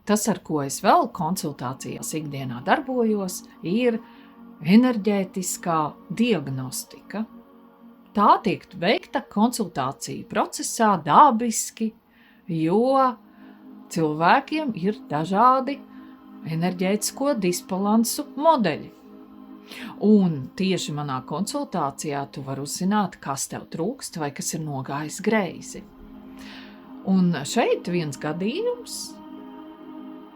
Tas, ar ko es vēl konsultācijās ikdienā darbojos, ir enerģētiskā diagnostika. Tā tiek veikta konsultāciju procesā dabiski, jo cilvēkiem ir dažādi enerģētisko disbalansu modeļi. Un tieši manā konsultācijā tu vari uzzināt, kas tev trūkst vai kas ir nogājis greizi. Un šeit viens gadījums,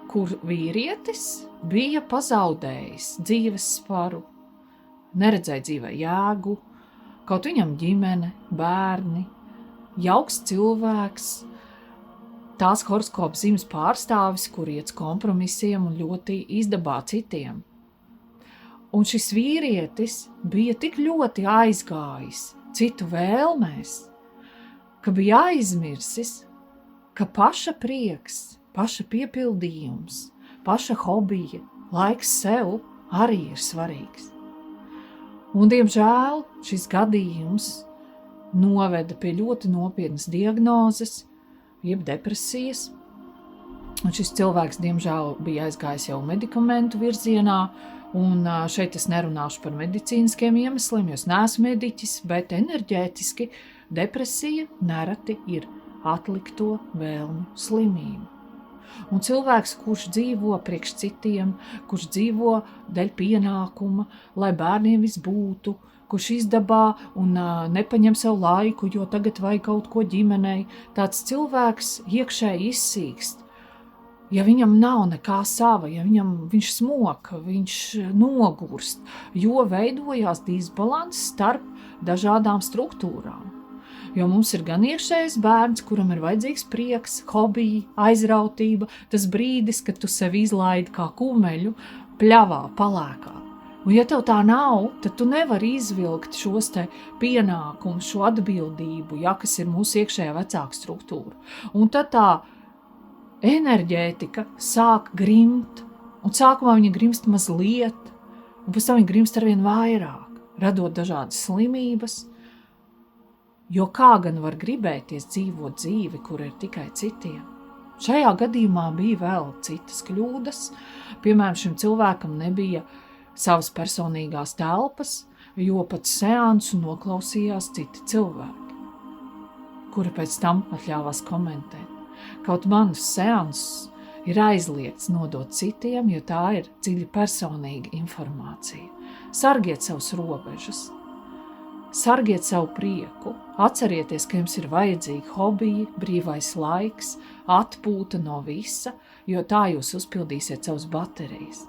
kur vīrietis bija pazaudējis dzīves sparu, neredzēja dzīvē jēgu, kaut viņam ģimene, bērni, jauks cilvēks, tās horoskopa zīmes pārstāvis, kur iet kompromisiem un ļoti izdabā citiem. Un šis vīrietis bija tik ļoti aizgājis citu vēlmēs, ka bija aizmirsis, ka paša prieks, paša piepildījums, paša hobija, laiks sev arī ir svarīgs. Un, diemžēl, šis gadījums noveda pie ļoti nopietnas diagnozes, jeb depresijas. Un šis cilvēks, diemžēl, bija aizgājis jau medikamentu virzienā, un šeit es nerunāšu par medicīniskiem iemesliem, jo es neesmu mediķis, bet enerģētiski depresija nereti ir atlikto vēlmu slimība. Un cilvēks, kurš dzīvo priekš citiem, kurš dzīvo dēļ pienākuma, lai bērniem viss būtu, kurš izdabā un nepaņem sev laiku, jo tagad vajag kaut ko ģimenei, tāds cilvēks iekšēji izsīkst. Ja viņam nav nekā sava, ja viņš smoka, viņš nogurst, jo veidojās disbalans starp dažādām struktūrām. Jo mums ir gan iekšējais bērns, kuram ir vajadzīgs prieks, hobiji, aizrautība, tas brīdis, kad tu sevi izlaidi kā kumeļu, pļavā, palēkā. Un ja tev tā nav, tad tu nevari izvilkt šos te pienākumus, šo atbildību, kas ir mūsu iekšējā vecāka struktūra. Un tad tā enerģētika sāk grimt, un sākumā viņa grimst mazliet, un pēc tam viņa grimst arvien vairāk, radot dažādas slimības. Jo kā gan var gribēties dzīvot dzīvi, kur ir tikai citiem? Šajā gadījumā bija vēl citas kļūdas. Piemēram, šim cilvēkam nebija savas personīgās telpas, jo pat seansu noklausījās citi cilvēki, kuri pēc tam atļāvās komentēt. Kaut manas seansus ir aizliegts nodot citiem, jo tā ir dziļi personīga informācija. Sargiet savus robežas. Sargiet savu prieku, atcerieties, ka jums ir vajadzīgi hobiji, brīvais laiks, atpūta no visa, jo tā jūs uzpildīsiet savas baterijas.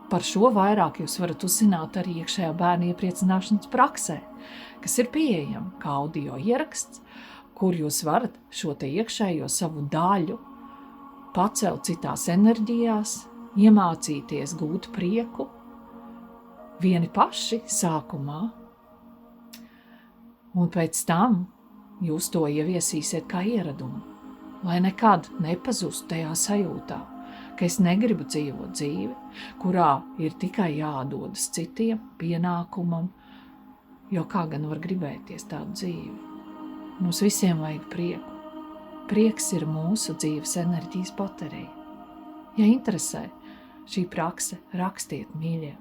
Par šo vairāk jūs varat uzzināt arī iekšējā bērna iepriecināšanas praksē, kas ir pieejama kā audio ieraksts, kur jūs varat šo te iekšējo savu daļu pacelt citās enerģijās, iemācīties gūt prieku, vieni paši sākumā, un pēc tam jūs to ieviesīsiet kā ieradumu, lai nekad nepazustu tajā sajūtā, ka es negribu dzīvot dzīvi, kurā ir tikai jādodas citiem pienākumam, jo kā gan var gribēties tādu dzīvi. Mums visiem vajag prieku. Prieks ir mūsu dzīves enerģijas baterija. Ja interesē šī prakse, rakstiet, mīļie!